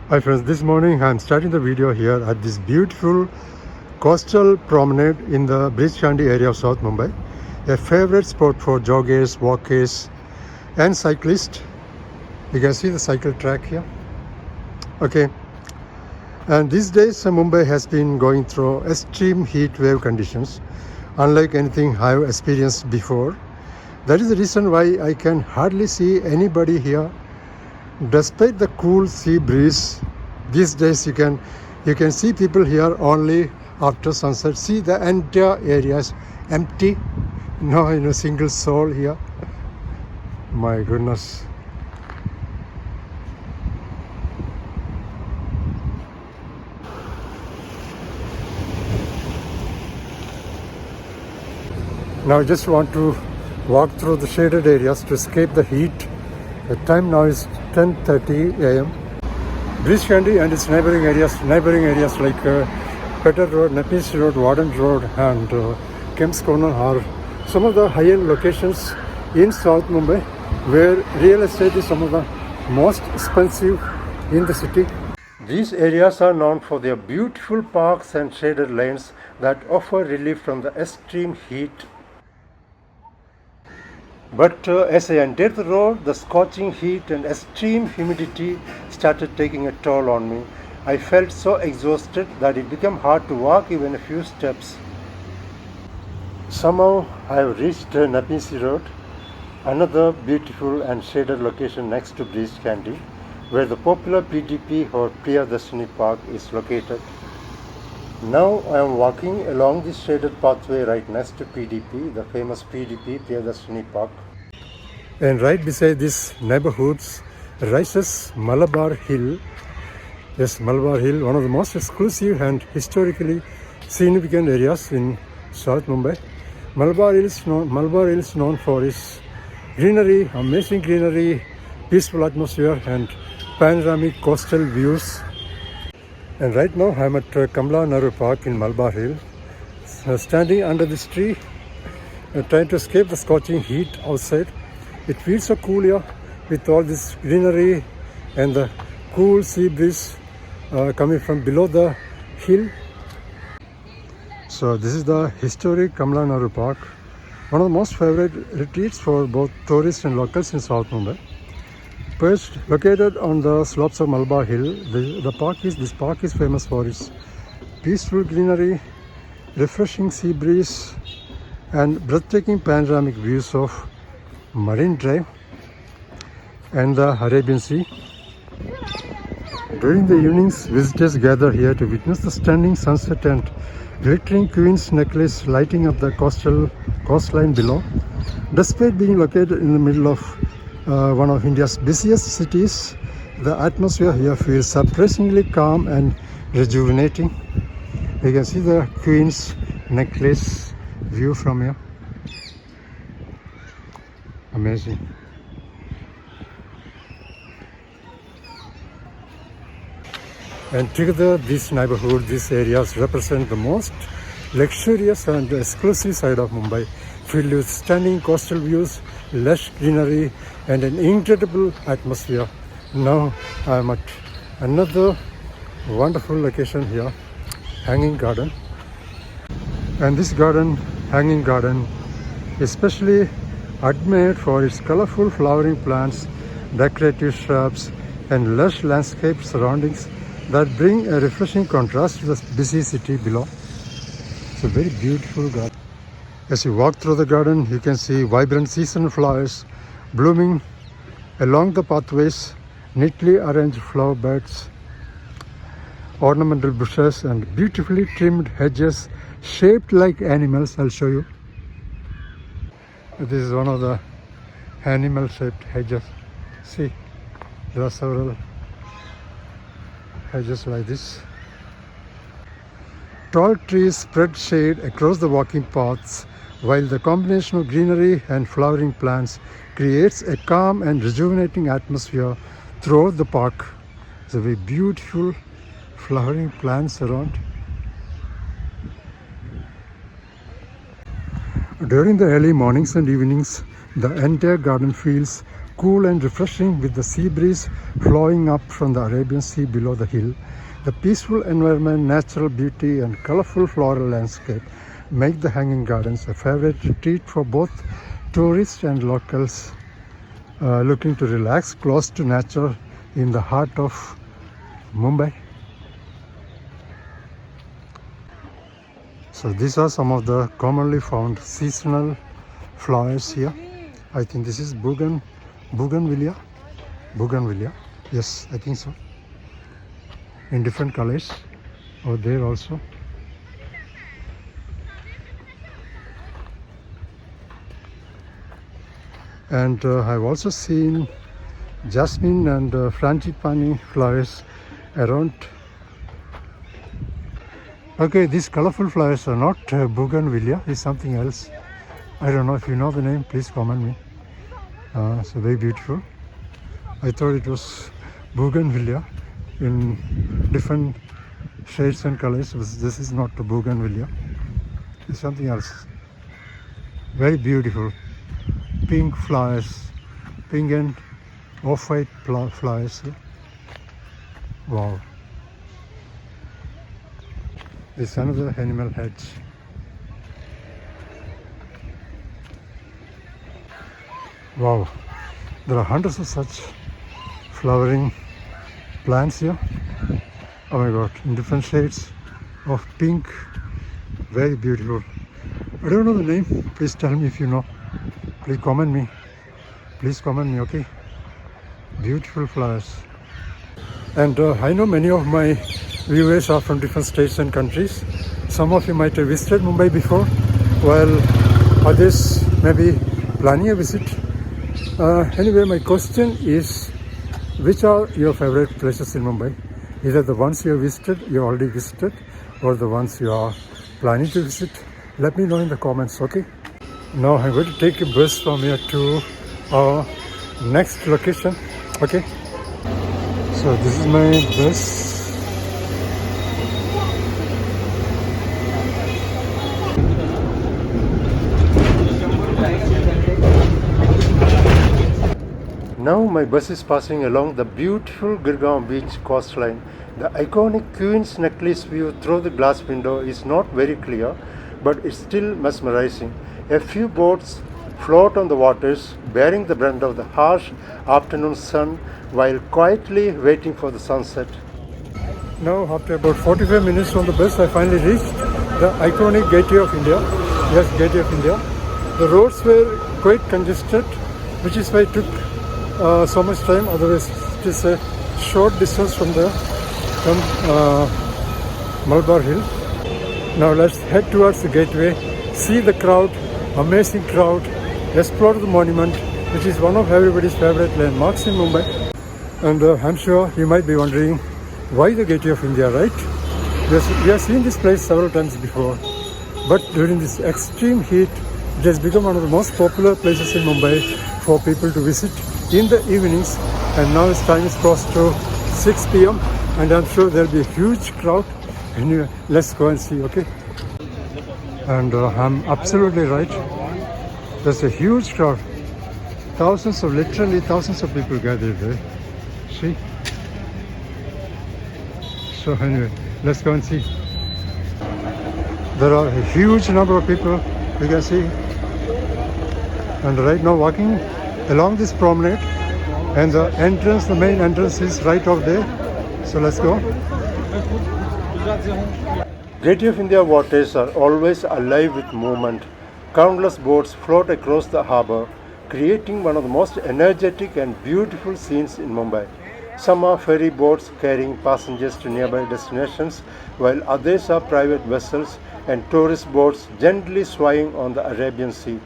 Hi friends, this morning I'm starting the video here at this beautiful coastal promenade in the Bridge Candy area of South Mumbai. A favorite spot for joggers, walkers and cyclists. You can see the cycle track here. Okay. And these days Mumbai has been going through extreme heat wave conditions, unlike anything I've experienced before. That is the reason why I can hardly see anybody here. Despite the cool sea breeze, these days you can see people here only after sunset. See, the entire area is empty. No single soul here. My goodness. Now I just want to walk through the shaded areas to escape the heat. The time now is 10:30 a.m. Bridge Candy and its neighboring areas like Petter Road, Nepean Sea Road, Warden Road and Kemp's Corner are some of the high-end locations in South Mumbai where real estate is some of the most expensive in the city. These areas are known for their beautiful parks and shaded lanes that offer relief from the extreme heat. But as I entered the road, the scorching heat and extreme humidity started taking a toll on me. I felt so exhausted that it became hard to walk even a few steps. Somehow I have reached Nepean Sea Road, another beautiful and shaded location next to Bridge Candy, where the popular PDP or Priyadashini Park is located. Now I am walking along this shaded pathway right next to PDP, the famous PDP Priyadashini Park. And right beside this neighborhoods rises Malabar Hill. Yes, Malabar Hill, one of the most exclusive and historically significant areas in South Mumbai. Malabar Hill is known for its greenery, amazing greenery, peaceful atmosphere and panoramic coastal views. And right now I'm at Kamala Nehru Park in Malabar Hill, standing under this tree, trying to escape the scorching heat outside. It feels so cool here with all this greenery and the cool sea breeze coming from below the hill. So this is the historic Kamala Nehru Park, one of the most favorite retreats for both tourists and locals in South Mumbai. Perched, located on the slopes of Malabar Hill, this park is famous for its peaceful greenery, refreshing sea breeze, and breathtaking panoramic views of Marine Drive and the Arabian Sea. During the evenings, visitors gather here to witness the stunning sunset and glittering Queen's necklace lighting up the coastline below. Despite being located in the middle of one of India's busiest cities, the atmosphere here feels surprisingly calm and rejuvenating. You can see the Queen's necklace view from here. Amazing. And together these areas represent the most luxurious and exclusive side of Mumbai, filled with stunning coastal views, lush greenery and an incredible atmosphere. Now I am at another wonderful location here, Hanging Garden. And this hanging garden, especially admired for its colorful flowering plants, decorative shrubs and lush landscape surroundings that bring a refreshing contrast to the busy city below. It's a very beautiful garden. As you walk through the garden, you can see vibrant seasonal flowers blooming along the pathways, neatly arranged flower beds, ornamental bushes and beautifully trimmed hedges shaped like animals. I'll show you. This is one of the animal shaped hedges. See, there are several hedges like this. Tall trees spread shade across the walking paths, while the combination of greenery and flowering plants creates a calm and rejuvenating atmosphere throughout the park. It's a very beautiful flowering plants around. During the early mornings and evenings, the entire garden feels cool and refreshing with the sea breeze flowing up from the Arabian Sea below the hill. The peaceful environment, natural beauty and colorful floral landscape make the hanging gardens a favorite retreat for both tourists and locals looking to relax close to nature in the heart of Mumbai. So these are some of the commonly found seasonal flowers here. I think this is bougainvillea. Yes, I think so. In different colors. Over there also. And I've also seen jasmine and frangipani flowers around. Okay, these colorful flowers are not bougainvillea, it's something else. I don't know if you know the name, please comment me. So very beautiful. I thought it was bougainvillea in different shades and colors. This is not the bougainvillea, it's something else. Very beautiful. Pink flowers, pink and off-white flowers here. Wow. This is another animal hedge. Wow, there are hundreds of such flowering plants here. Oh my god, in different shades of pink. Very beautiful. I don't know the name, please tell me if you know. Please comment me. Please comment me, okay? Beautiful flowers. And I know many of my viewers are from different states and countries. Some of you might have visited Mumbai before, while others may be planning a visit. Anyway, my question is, which are your favorite places in Mumbai? Either the ones you have visited, you already visited, or the ones you are planning to visit. Let me know in the comments, okay? Now I'm going to take a bus from here to our next location, okay? So this is my bus. Now my bus is passing along the beautiful Girgaon Beach coastline. The iconic Queen's Necklace view through the glass window is not very clear, but it's still mesmerizing. A few boats float on the waters, bearing the brunt of the harsh afternoon sun while quietly waiting for the sunset. Now, after about 45 minutes on the bus, I finally reached the iconic Gateway of India. Yes, Gateway of India. The roads were quite congested, which is why it took so much time. Otherwise, it is a short distance from Malabar Hill. Now let's head towards the gateway, see the crowd, amazing crowd, explore the monument, which is one of everybody's favorite landmarks in Mumbai. And I'm sure you might be wondering why the Gateway of India, right? We have seen this place several times before, but during this extreme heat, it has become one of the most popular places in Mumbai for people to visit in the evenings. And now its time is close to 6 p.m. and I'm sure there'll be a huge crowd. Anyway, let's go and see, okay? And I'm absolutely right. There's a huge crowd. Literally thousands of people gathered there. See? So anyway, let's go and see. There are a huge number of people, you can see. And right now walking along this promenade, and the main entrance is right over there. So let's go. Gateway of India waters are always alive with movement. Countless boats float across the harbour, creating one of the most energetic and beautiful scenes in Mumbai. Some are ferry boats carrying passengers to nearby destinations, while others are private vessels and tourist boats gently swaying on the Arabian Sea.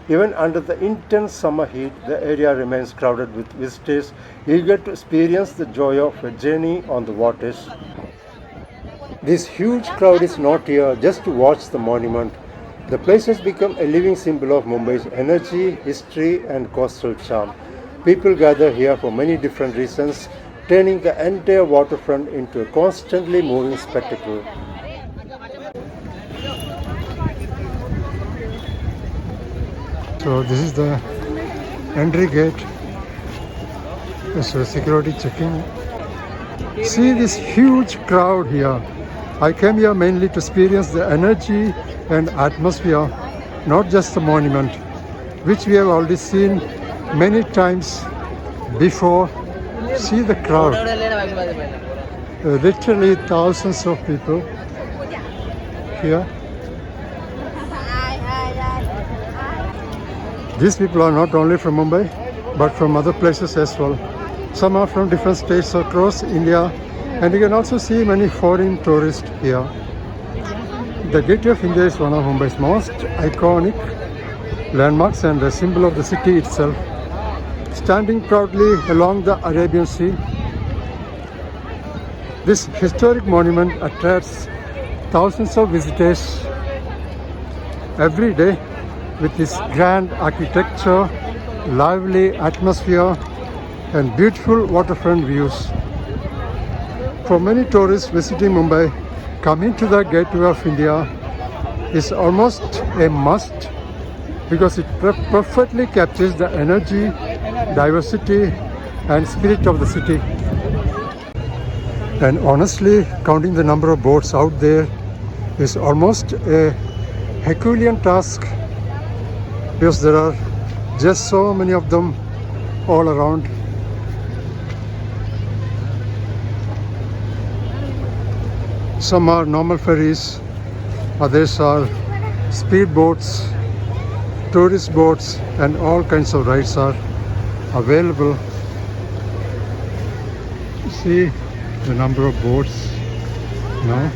Even under the intense summer heat, the area remains crowded with visitors eager to experience the joy of a journey on the waters. This huge crowd is not here just to watch the monument. The place has become a living symbol of Mumbai's energy, history and coastal charm. People gather here for many different reasons, turning the entire waterfront into a constantly moving spectacle. So this is the entry gate So security checking. See this huge crowd here. I came here mainly to experience the energy and atmosphere, not just the monument, which we have already seen many times before. See the crowd. Literally thousands of people here. These people are not only from Mumbai, but from other places as well. Some are from different states across India, and you can also see many foreign tourists here. The Gate of India is one of Mumbai's most iconic landmarks and a symbol of the city itself. Standing proudly along the Arabian Sea, this historic monument attracts thousands of visitors every day with its grand architecture, lively atmosphere, and beautiful waterfront views. For many tourists visiting Mumbai, coming to the Gateway of India is almost a must because it perfectly captures the energy, diversity, and spirit of the city. And honestly, counting the number of boats out there is almost a Herculean task because there are just so many of them all around. Some are normal ferries, others are speed boats, tourist boats, and all kinds of rides are available. See the number of boats now.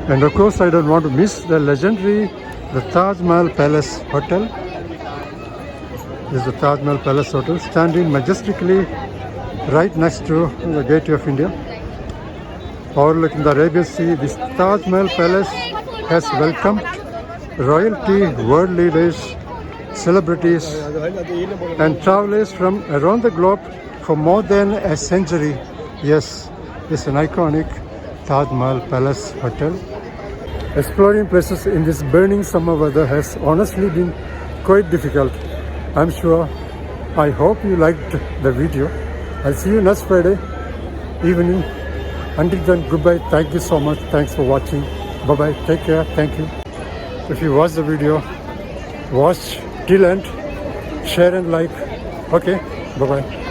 And of course, I don't want to miss the legendary Taj Mahal Palace Hotel. This is the Taj Mahal Palace Hotel, standing majestically right next to the Gateway of India, overlooking the Arabian Sea. This Taj Mahal Palace has welcomed royalty, world leaders, celebrities, and travelers from around the globe for more than a century. Yes, it's an iconic Taj Mahal Palace Hotel. Exploring places in this burning summer weather has honestly been quite difficult. I'm sure. I hope you liked the video. I'll see you next Friday evening. Until then, goodbye. Thank you so much. Thanks for watching. Bye-bye. Take care. Thank you. If you watch the video, watch till end, share and like. Okay. Bye-bye.